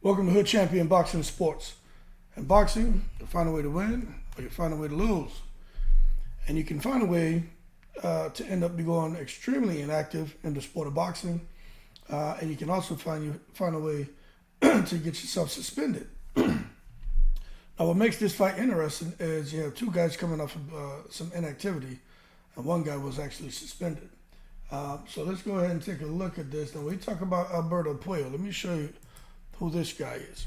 Welcome to Hood Champion Boxing Sports. In boxing, you find a way to win or you find a way to lose. And you can find a way to end up going extremely inactive in the sport of boxing. And you can also find a way to get yourself suspended. Now, what makes this fight interesting is you have two guys coming off of some inactivity, and one guy was actually suspended. So let's go ahead and take a look at this. Now, when we talk about Alberto Puello, let me show you who this guy is.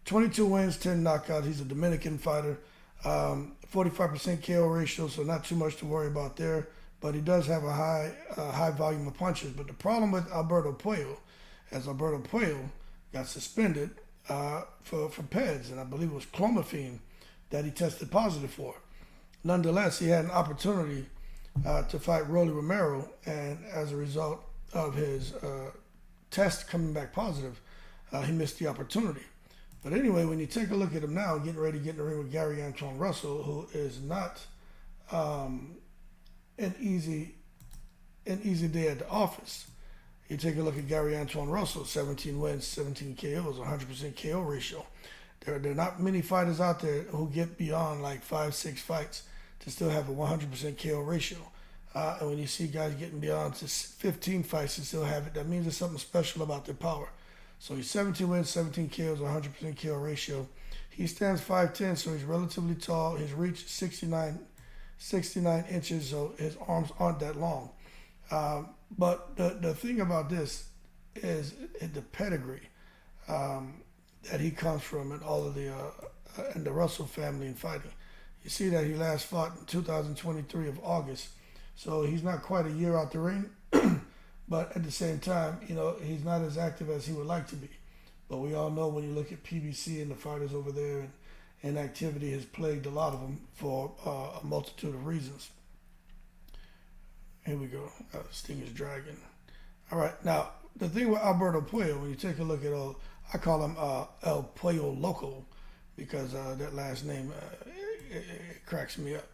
22 wins, 10 knockouts. He's a Dominican fighter. 45% KO ratio, so not too much to worry about there. But he does have a high volume of punches. But the problem with Alberto Puello, as Alberto Puello got suspended for PEDs, and I believe it was clomiphene that he tested positive for. Nonetheless, he had an opportunity to fight Rolly Romero, and as a result of his test coming back positive, he missed the opportunity. But anyway, when you take a look at him now, getting ready to get in the ring with Gary Antuanne Russell, who is not an easy day at the office. You take a look at Gary Antuanne Russell, 17 wins, 17 KOs, 100% KO ratio. There are not many fighters out there who get beyond like 5-6 fights to still have a 100% KO ratio. And when you see guys getting beyond to 15 fights and still have it, that means there's something special about their power. So he's 17 wins, 17 KOs, 100% KO ratio. He stands 5'10", so he's relatively tall. His reach is 69 inches, so his arms aren't that long. But the thing about this is the pedigree that he comes from, and all of the Russell family in fighting. You see that he last fought in 2023 of August, so he's not quite a year out the ring. But at the same time, he's not as active as he would like to be. But we all know when you look at PBC and the fighters over there, and inactivity has plagued a lot of them for a multitude of reasons. Here we go. This thing is dragging. All right. Now, the thing with Alberto Puello, when you take a look at I call him El Puello Loco, because that last name, it cracks me up.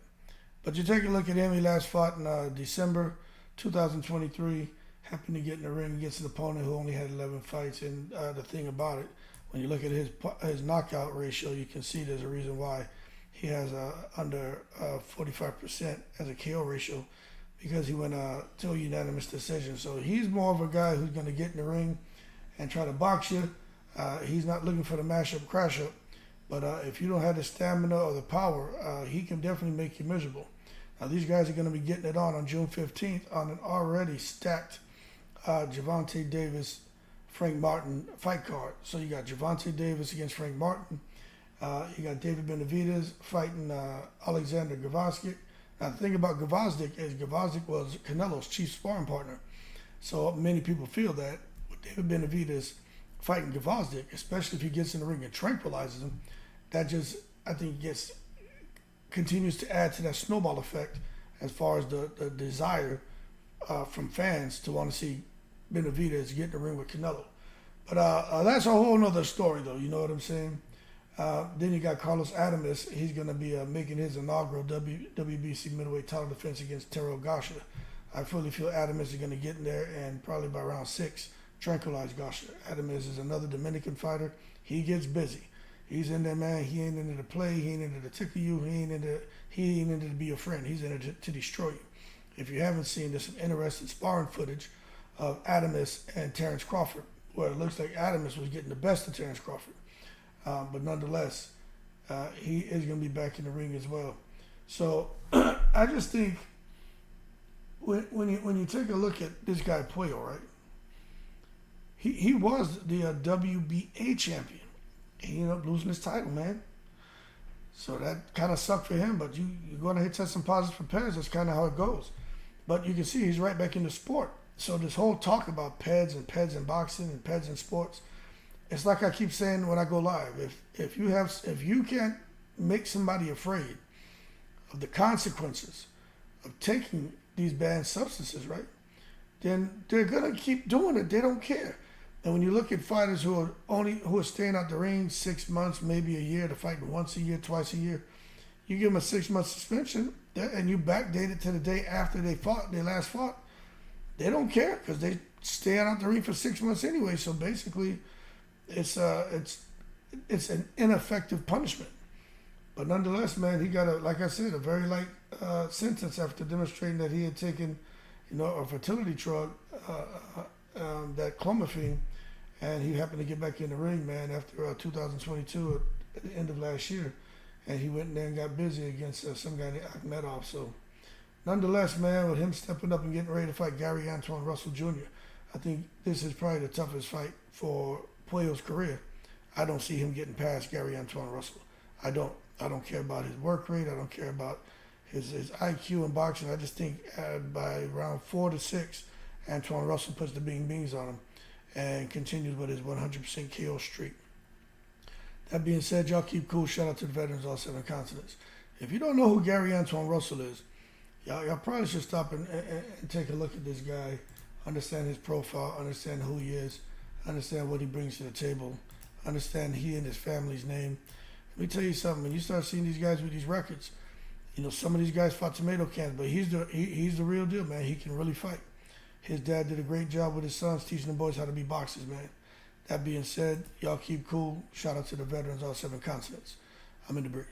But you take a look at him. He last fought in December 2023. Happened to get in the ring against an opponent who only had 11 fights. And the thing about it, when you look at his knockout ratio, you can see there's a reason why he has under 45% as a KO ratio, because he went to a unanimous decision. So he's more of a guy who's going to get in the ring and try to box you. He's not looking for the mash-up, crash-up. But if you don't have the stamina or the power, he can definitely make you miserable. Now, these guys are going to be getting it on June 15th on an already stacked Gervonta Davis, Frank Martin fight card. So you got Gervonta Davis against Frank Martin. You got David Benavidez fighting Alexander Gvozdyk. Now, the thing about Gvozdyk is Gvozdyk was Canelo's chief sparring partner. So many people feel that with David Benavidez fighting Gvozdyk, especially if he gets in the ring and tranquilizes him, that just, I think, continues to add to that snowball effect as far as the desire from fans to want to see Benavidez get in the ring with Canelo. But that's a whole nother story, though. You know what I'm saying? Then you got Carlos Adames. He's going to be making his inaugural WBC middleweight title defense against Terrell Gosher. I fully feel Adames is going to get in there and probably by round 6 tranquilize Gosher. Adames is another Dominican fighter. He gets busy. He's in there, man. He ain't into the play. He ain't into the tickle you. He ain't into to be your friend. He's in it to destroy you. If you haven't seen, there's some interesting sparring footage of Adames and Terrence Crawford, where it looks like Adames was getting the best of Terrence Crawford. But nonetheless, he is going to be back in the ring as well. So I just think when you take a look at this guy Puello, right? He was the WBA champion. He ended up losing his title, man. So that kind of sucked for him, but you're going to hit test some positives for PEDs. That's kind of how it goes. But you can see he's right back in the sport. So this whole talk about PEDs in boxing and PEDs in sports, it's like I keep saying when I go live. If you can't make somebody afraid of the consequences of taking these banned substances, right, then they're going to keep doing it. They don't care. And when you look at fighters who are staying out the ring 6 months, maybe a year, to fight once a year, twice a year, you give them a 6-month suspension, and you backdate it to the day after they last fought. They don't care because they stay out the ring for 6 months anyway. So basically, it's an ineffective punishment. But nonetheless, man, he got like I said, a very light sentence after demonstrating that he had taken, a fertility drug, that clomiphene, and he happened to get back in the ring, man, after 2022 at the end of last year, and he went in there and got busy against some guy named Akhmedov. So, nonetheless, man, with him stepping up and getting ready to fight Gary Antuanne Russell Jr., I think this is probably the toughest fight for Puello's career. I don't see him getting past Gary Antuanne Russell. I don't. I don't care about his work rate. I don't care about his IQ in boxing. I just think by round 4 to 6, Antuanne Russell puts the bing bings on him and continues with his 100% KO streak. That being said, y'all keep cool. Shout out to the veterans, all 7 continents. If you don't know who Gary Antuanne Russell is, y'all probably should stop and take a look at this guy, understand his profile, understand who he is, understand what he brings to the table, understand he and his family's name. Let me tell you something. When you start seeing these guys with these records, some of these guys fought tomato cans, but he's the real deal, man. He can really fight. His dad did a great job with his sons, teaching the boys how to be boxers, man. That being said, y'all keep cool. Shout out to the veterans, all 7 continents. I'm in the breeze.